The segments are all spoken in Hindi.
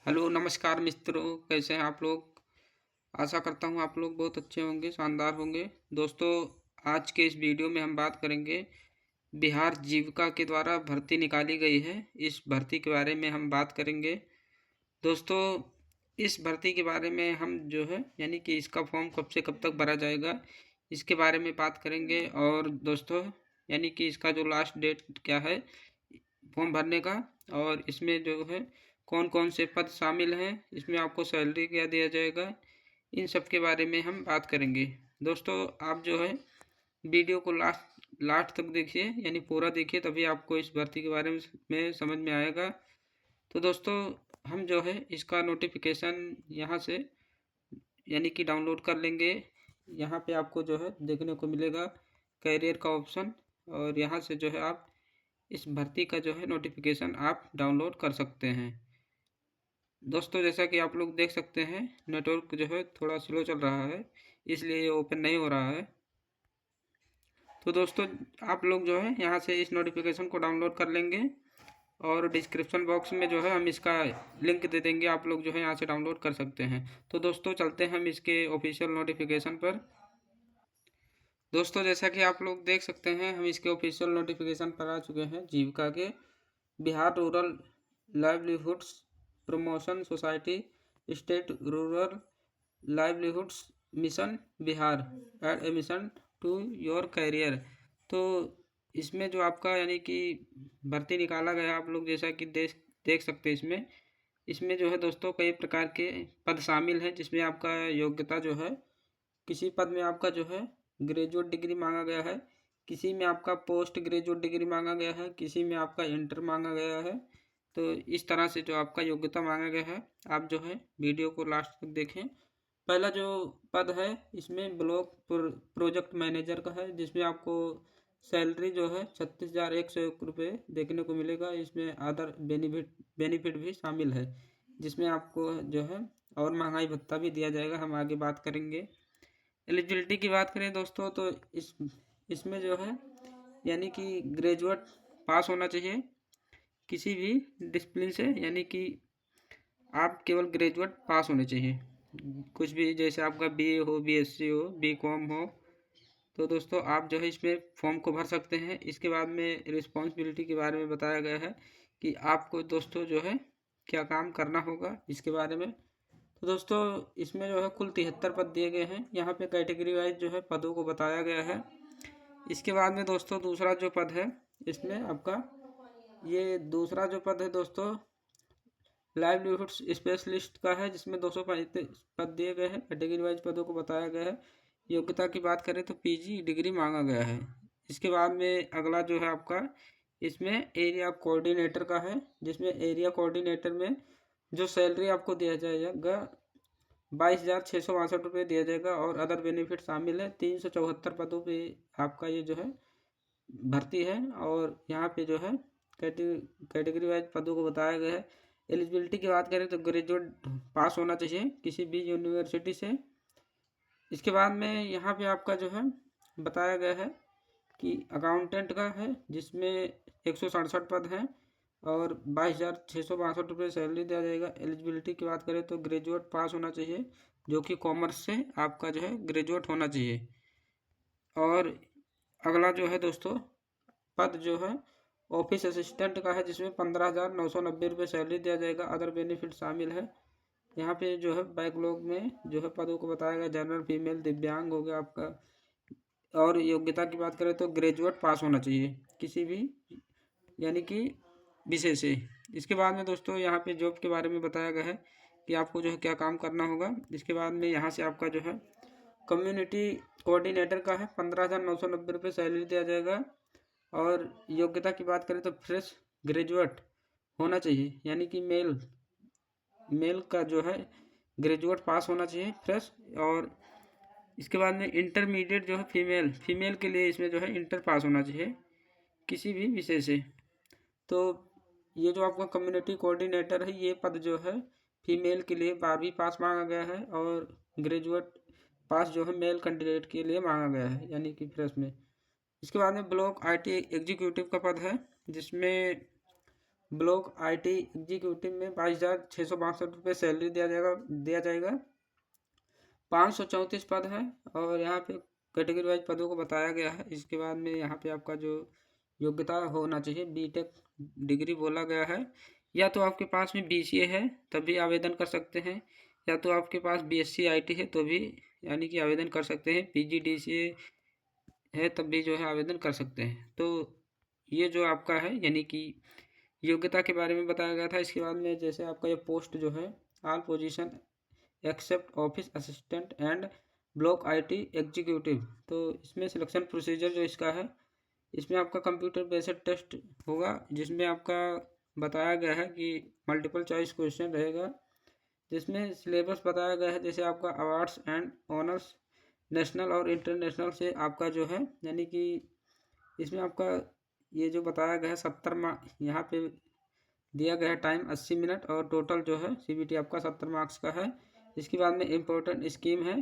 हेलो, नमस्कार मित्रों, कैसे हैं आप लोग? आशा करता हूँ आप लोग बहुत अच्छे होंगे, शानदार होंगे। दोस्तों, आज के इस वीडियो में हम बात करेंगे बिहार जीविका के द्वारा भर्ती निकाली गई है, इस भर्ती के बारे में हम बात करेंगे। दोस्तों, इस भर्ती के बारे में हम जो है यानी कि इसका फॉर्म कब से कब तक भरा जाएगा, इसके बारे में बात करेंगे। और दोस्तों, यानी कि इसका जो लास्ट डेट क्या है फॉर्म भरने का, और इसमें जो है कौन कौन से पद शामिल हैं, इसमें आपको सैलरी क्या दिया जाएगा, इन सब के बारे में हम बात करेंगे। दोस्तों, आप जो है वीडियो को लास्ट लास्ट तक देखिए, यानी पूरा देखिए, तभी आपको इस भर्ती के बारे में समझ में आएगा। तो दोस्तों, हम जो है इसका नोटिफिकेशन यहाँ से यानी कि डाउनलोड कर लेंगे। यहाँ पे आपको जो है देखने को मिलेगा कैरियर का ऑप्शन, और यहाँ से जो है आप इस भर्ती का जो है नोटिफिकेशन आप डाउनलोड कर सकते हैं। दोस्तों, जैसा कि आप लोग देख सकते हैं, नेटवर्क जो है थोड़ा स्लो चल रहा है, इसलिए ये ओपन नहीं हो रहा है। तो दोस्तों, आप लोग जो है यहाँ से इस नोटिफिकेशन को डाउनलोड कर लेंगे, और डिस्क्रिप्शन बॉक्स में जो है हम इसका लिंक दे देंगे, आप लोग जो है यहाँ से डाउनलोड कर सकते हैं। तो दोस्तों, चलते हैं हम इसके ऑफिशियल नोटिफिकेशन पर। दोस्तों, जैसा कि आप लोग देख सकते हैं, हम इसके ऑफिशियल नोटिफिकेशन पर आ चुके हैं जीविका के। Bihar rural livelihoods promotion society, state rural livelihoods mission Bihar, add a mission to your career. तो इसमें जो आपका यानी कि भर्ती निकाला गया, आप लोग जैसा कि देख सकते हैं, इसमें इसमें जो है दोस्तों कई प्रकार के पद शामिल हैं, जिसमें आपका योग्यता जो है, किसी पद में आपका जो है ग्रेजुएट डिग्री मांगा गया है, किसी में आपका पोस्ट ग्रेजुएट डिग्री मांगा गया है, किसी में आपका इंटर मांगा गया है। तो इस तरह से जो आपका योग्यता मांगा गया है, आप जो है वीडियो को लास्ट तक देखें। पहला जो पद है, इसमें प्रोजेक्ट मैनेजर का है, जिसमें आपको सैलरी जो है 36,101 रुपये देखने को मिलेगा। इसमें अदर बेनिफिट भी शामिल है, जिसमें आपको जो है और महंगाई भत्ता भी दिया जाएगा, हम आगे बात करेंगे। एलिजिबिलिटी की बात करें दोस्तों, तो इसमें जो है यानी कि ग्रेजुएट पास होना चाहिए किसी भी डिसिप्लिन से, यानी कि आप केवल ग्रेजुएट पास होने चाहिए, कुछ भी, जैसे आपका बीए हो, बीएससी हो, बीकॉम हो। तो दोस्तों, आप जो है इसमें फॉर्म को भर सकते हैं। इसके बाद में रिस्पॉन्सिबिलिटी के बारे में बताया गया है कि आपको दोस्तों जो है क्या काम करना होगा, इसके बारे में। तो दोस्तों, इसमें जो है कुल 73 पद दिए गए हैं, यहाँ पे कैटेगरी वाइज जो है पदों को बताया गया है। इसके बाद में दोस्तों दूसरा जो पद है, इसमें आपका ये दूसरा जो पद है दोस्तों, लाइवलीहुड स्पेशलिस्ट का है, जिसमें 235 पद दिए गए हैं, कैटेगरी वाइज पदों को बताया गया है। योग्यता की बात करें तो पीजी डिग्री मांगा गया है। इसके बाद में अगला जो है आपका, इसमें एरिया कोऑर्डिनेटर का है, जिसमें एरिया कोऑर्डिनेटर में जो सैलरी आपको दिया जाएगा 22,662 रुपये दिया जाएगा, और अदर बेनिफिट शामिल है। 374 पदों पे आपका ये जो है भर्ती है, और यहाँ पे जो है कैटेगरी वाइज पदों को बताया गया है। एलिजिबिलिटी की बात करें तो ग्रेजुएट पास होना चाहिए किसी भी यूनिवर्सिटी से। इसके बाद में यहाँ पे आपका जो है बताया गया है कि अकाउंटेंट का है, जिसमें 167 पद हैं, और 22,662 रुपये सैलरी दिया जाएगा। एलिजिबिलिटी की बात करें तो ग्रेजुएट पास होना चाहिए, जो कि कॉमर्स से आपका जो है ग्रेजुएट होना चाहिए। और अगला जो है दोस्तों पद जो है ऑफिस असिस्टेंट का है, जिसमें 15,990 रुपये सैलरी दिया जाएगा, अदर बेनिफिट शामिल है। यहाँ पे जो है बैकलॉग में जो है पदों को बताया गया, जनरल, फीमेल, दिव्यांग हो गया आपका। और योग्यता की बात करें तो ग्रेजुएट पास होना चाहिए किसी भी यानी कि विषय से। इसके बाद में दोस्तों यहाँ पे जॉब के बारे में बताया गया है कि आपको जो है क्या काम करना होगा। इसके बाद में यहाँ से आपका जो है कम्युनिटी कोऑर्डिनेटर का है, 15,990 रुपये सैलरी दिया जाएगा। और योग्यता की बात करें तो फ्रेश ग्रेजुएट होना चाहिए, यानी कि मेल का जो है ग्रेजुएट पास होना चाहिए फ्रेश। और इसके बाद में इंटरमीडिएट जो है फीमेल के लिए इसमें जो है इंटर पास होना चाहिए किसी भी विषय से। तो ये जो आपका कम्युनिटी कोऑर्डिनेटर है, ये पद जो है फीमेल के लिए 12वीं पास मांगा गया है, और ग्रेजुएट पास जो है मेल कैंडिडेट के लिए मांगा गया है, यानी कि फ्रेश में। इसके बाद में ब्लॉक आईटी एग्जीक्यूटिव का पद है, जिसमें ब्लॉक IT एग्जीक्यूटिव में 22,662 सैलरी दिया जाएगा। 534 पद है और यहाँ पे कैटेगरी वाइज पदों को बताया गया है। इसके बाद में यहाँ पे आपका जो योग्यता होना चाहिए, बीटेक डिग्री बोला गया है। या तो आपके पास में BCA है तभी आवेदन कर सकते हैं, या तो आपके पास BSc IT है तो भी यानी कि आवेदन कर सकते हैं। PGDCA है तब भी जो है आवेदन कर सकते हैं। तो ये जो आपका है यानी कि योग्यता के बारे में बताया गया था। इसके बाद में जैसे आपका ये पोस्ट जो है, all position except office assistant and block IT executive, तो इसमें सिलेक्शन प्रोसीजर जो इसका है, इसमें आपका कंप्यूटर बेस्ड टेस्ट होगा जिसमें आपका बताया गया है कि मल्टीपल चॉइस क्वेश्चन रहेगा, जिसमें सिलेबस बताया गया है। जैसे आपका अवार्ड्स एंड ऑनर्स नेशनल और इंटरनेशनल से आपका जो है यानी कि इसमें आपका ये जो बताया गया है 70 मार्क्स यहाँ पे दिया गया है। टाइम 80 मिनट और टोटल जो है CBT आपका 70 मार्क्स का है। इसके बाद में इम्पोर्टेंट स्कीम है,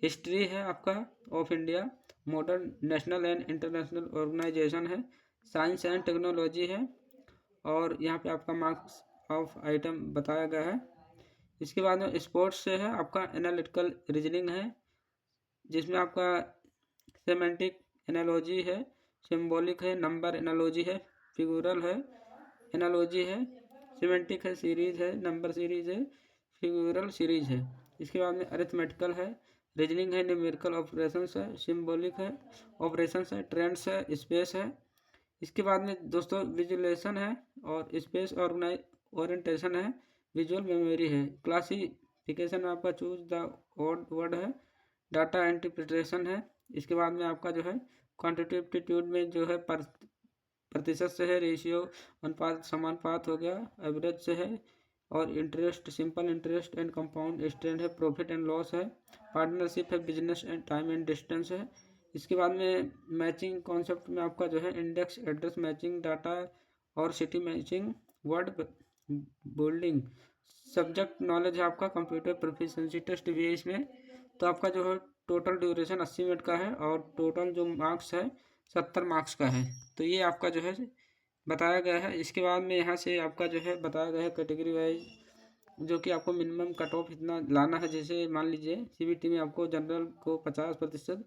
हिस्ट्री है आपका of India, modern national and international organisation है, साइंस एंड टेक्नोलॉजी है और यहाँ पे आपका मार्क्स ऑफ आइटम बताया गया है। इसके बाद में स्पोर्ट्स से है आपका एनालिटिकल रीजनिंग है, जिसमें आपका सेमेंटिक एनालॉजी है, सिंबॉलिक है, नंबर एनालॉजी है, फिगुरल है, एनालॉजी है, सिमेंटिक है, सीरीज है, नंबर सीरीज है, फिगुरल सीरीज है। इसके बाद में अरिथमेटिकल है, रीजनिंग है, न्यूमेरिकल ऑपरेशंस है, सिंबॉलिक है, ऑपरेशंस है, ट्रेंड्स है, स्पेस है। इसके बाद में दोस्तों विजुअलेशन है और स्पेस ओरिएंटेशन है, विजुअल मेमोरी है। क्लासिफिकेशन में आपका चूज द ऑड वर्ड है, डाटा इंटरप्रिटेशन है। इसके बाद में आपका जो है क्वांटिटेटिव एप्टीट्यूड में जो है प्रतिशत से है, रेशियो अनुपात समानुपात हो गया, एवरेज से है और interest simple interest and compound interest है, प्रॉफिट एंड लॉस है, पार्टनरशिप है, business and time and distance है। इसके बाद में मैचिंग कॉन्सेप्ट में आपका जो है इंडेक्स एड्रेस मैचिंग, डाटा और city matching, word building, subject knowledge है आपका, कंप्यूटर प्रोफिशिएंसी टेस्ट भी है इसमें। तो आपका जो है टोटल ड्यूरेशन 80 मिनट का है और टोटल जो मार्क्स है 70 मार्क्स का है। तो ये आपका जो है बताया गया है। इसके बाद में यहाँ से आपका जो है बताया गया है कैटेगरी वाइज जो कि आपको मिनिमम कट ऑफ इतना लाना है। जैसे मान लीजिए CBT में आपको जनरल को 50%,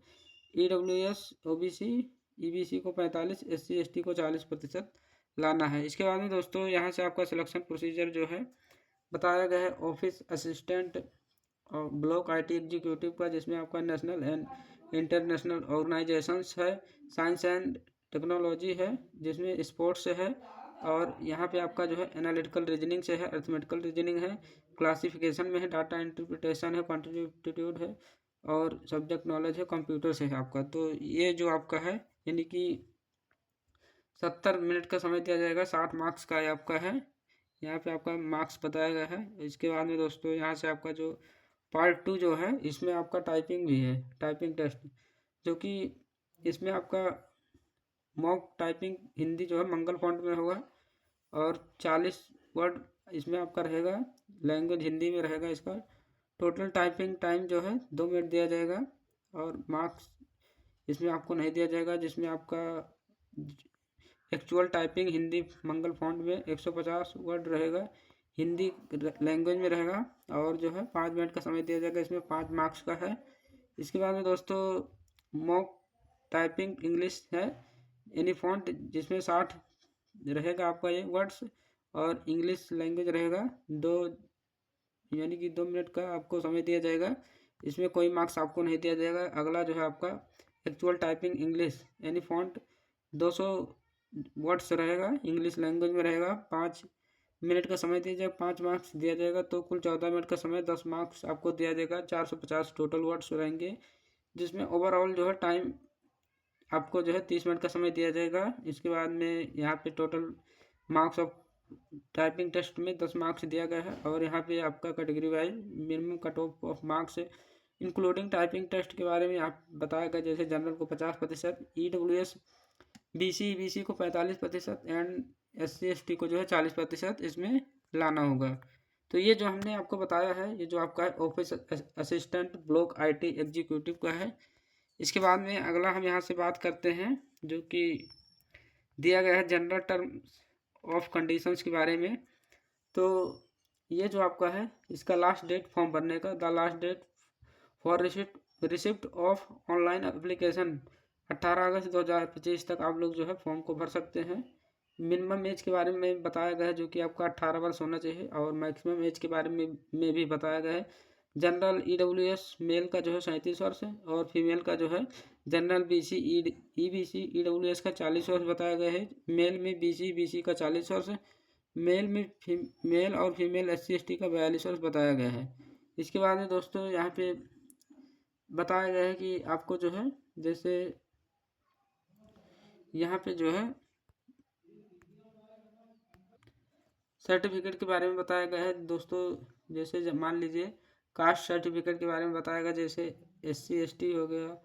EWS OBC EBC को 45, SC ST को 40% लाना है। इसके बाद में दोस्तों यहाँ से आपका सिलेक्शन प्रोसीजर जो है बताया गया है, ऑफिस असिस्टेंट और ब्लॉक IT एग्जीक्यूटिव का, जिसमें आपका नेशनल एंड इंटरनेशनल ऑर्गेनाइजेशंस है, साइंस एंड टेक्नोलॉजी है, जिसमें स्पोर्ट्स से है और यहाँ पे आपका जो है एनालिटिकल रीजनिंग से है, अरिथमेटिकल रीजनिंग है, क्लासिफिकेशन में है, डाटा इंटरप्रिटेशन है, क्वांटिटेटिव एप्टीट्यूड है और सब्जेक्ट नॉलेज है, कंप्यूटर से है आपका। तो ये जो आपका है यानी कि 70 मिनट का समय दिया जाएगा, 60 मार्क्स का आपका है। यहाँ पे आपका मार्क्स बताया गया है। इसके बाद में दोस्तों यहाँ से आपका जो पार्ट 2 जो है इसमें आपका टाइपिंग भी है, टाइपिंग टेस्ट, जो कि इसमें आपका मॉक टाइपिंग हिंदी जो है मंगल फॉन्ट में होगा और 40 वर्ड इसमें आपका रहेगा, लैंग्वेज हिंदी में रहेगा इसका। टोटल टाइपिंग टाइम जो है 2 मिनट दिया जाएगा और मार्क्स इसमें आपको नहीं दिया जाएगा, जिसमें आपका एक्चुअल टाइपिंग हिंदी मंगल फॉन्ट में 150 वर्ड रहेगा, हिंदी लैंग्वेज में रहेगा और जो है 5 मिनट का समय दिया जाएगा, इसमें 5 मार्क्स का है। इसके बाद में दोस्तों मॉक टाइपिंग इंग्लिश है, यानी फॉन्ट जिसमें 60 रहेगा आपका ये वर्ड्स और इंग्लिश लैंग्वेज रहेगा, यानी कि 2 मिनट का आपको समय दिया जाएगा, इसमें कोई मार्क्स आपको नहीं दिया जाएगा। अगला जो है आपका एक्चुअल टाइपिंग इंग्लिश यानी फॉन्ट 200 वर्ड्स रहेगा, इंग्लिश लैंग्वेज में रहेगा, 5 मिनट का समय दिया जाएगा, 5 मार्क्स दिया जाएगा, तो कुल 14 मिनट का समय, 10 मार्क्स आपको दिया जाएगा, 450 टोटल वर्ड्स रहेंगे, जिसमें ओवरऑल जो है टाइम आपको जो है 30 मिनट का समय दिया जाएगा। इसके बाद में यहाँ पे total marks of typing test में 10 मार्क्स दिया गया है और यहाँ पे आपका category wise minimum cut off marks including typing test के बारे में आप बताया गया। जैसे जनरल को 50%, EWS BC को 45% एंड SC ST को जो है 40% इसमें लाना होगा। तो ये जो हमने आपको बताया है, ये जो आपका office assistant block IT executive का है। इसके बाद में अगला हम यहाँ से बात करते हैं जो कि दिया गया है जनरल टर्म ऑफ कंडीशंस के बारे में। तो ये जो आपका है इसका लास्ट डेट फॉर्म भरने का, the last date for receipt of online application 18 अगस्त 2025 तक आप लोग जो है फॉर्म को भर सकते हैं। मिनिमम एज के बारे में बताया गया है जो कि आपका 18 वर्ष होना चाहिए, और मैक्सिमम एज के बारे में भी बताया गया है। जनरल EWS मेल का जो है 37 वर्ष है, और फीमेल का जो है जनरल BC EBC EWS का 40 वर्ष बताया गया है। मेल में BC का 40 वर्ष है। मेल और फीमेल SC/ST का 42 वर्ष बताया गया है। इसके बाद में दोस्तों यहाँ पे बताया गया है कि आपको जो है जैसे यहाँ पे जो है सर्टिफिकेट के बारे में बताया गया है दोस्तों। जैसे मान लीजिए कास्ट सर्टिफिकेट के बारे में बताया गया, जैसे SC/ST हो गया।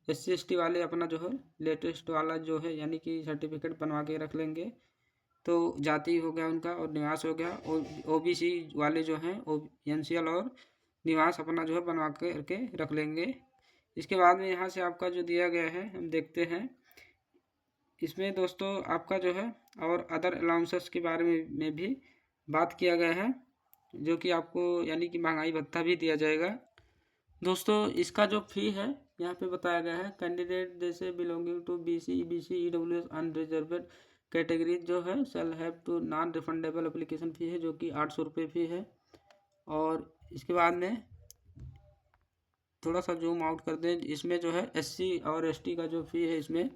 SC/ST वाले अपना जो है लेटेस्ट वाला जो है यानी कि सर्टिफिकेट बनवा के रख लेंगे, तो जाति हो गया उनका और निवास हो गया। और OBC वाले जो हैं NCL और निवास अपना जो है बनवा के रख लेंगे। इसके बाद में यहाँ से आपका जो दिया गया है हम देखते हैं। इसमें दोस्तों आपका जो है और अदर अलाउंसेस के बारे में भी बात किया गया है, जो कि आपको यानी कि महंगाई भत्ता भी दिया जाएगा। दोस्तों इसका जो फी है यहाँ पे बताया गया है, कैंडिडेट जैसे belonging to BC EBC EWS unreserved category जो है shall have to non refundable application fee है, जो कि 800 रुपये फ़ी है। और इसके बाद में थोड़ा सा जूम आउट कर दें, इसमें जो है SC और ST का जो फ़ी है इसमें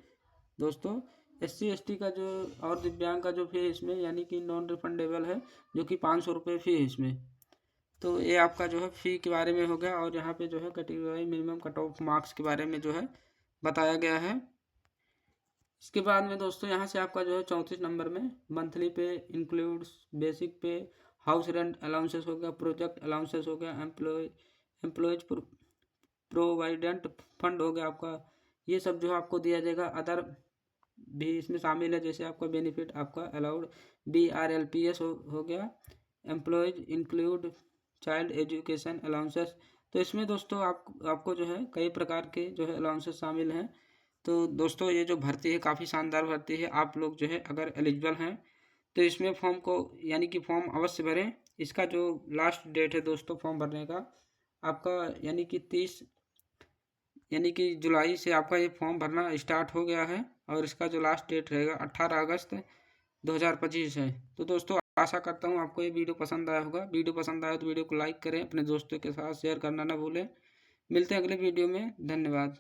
दोस्तों SC/ST का जो और दिव्यांग का जो फी है इसमें यानी कि नॉन रिफंडेबल है, जो कि 500 रुपये फ़ी है इसमें। तो ये आपका जो है फ़ी के बारे में हो गया। और यहाँ पे जो है category minimum cut off marks के बारे में जो है बताया गया है। इसके बाद में दोस्तों यहाँ से आपका जो है 34 नंबर में मंथली पे इंक्लूड्स बेसिक पे, हाउस रेंट अलाउंसेस हो गया, प्रोजेक्ट अलाउंसेस हो गया, एम्प्लॉयज प्रोविडेंट फंड हो गया आपका, ये सब जो है आपको दिया जाएगा। अदर भी इसमें शामिल है, जैसे आपका बेनिफिट आपका अलाउड BRLPS हो गया, employees include child education allowances. तो इसमें दोस्तों आपको जो है कई प्रकार के जो है अलाउंसेस शामिल हैं। तो दोस्तों ये जो भर्ती है काफ़ी शानदार भर्ती है। आप लोग जो है अगर एलिजिबल हैं तो इसमें फॉर्म को यानी कि फॉर्म अवश्य भरें। इसका जो लास्ट डेट है दोस्तों फॉर्म भरने का आपका यानी कि 30 यानी कि जुलाई से आपका ये फॉर्म भरना स्टार्ट हो गया है, और इसका जो लास्ट डेट रहेगा 18 अगस्त 2025 है। तो दोस्तों आशा करता हूँ आपको ये वीडियो पसंद आया होगा। वीडियो पसंद आया तो वीडियो को लाइक करें, अपने दोस्तों के साथ शेयर करना ना भूलें। मिलते हैं अगले वीडियो में, धन्यवाद।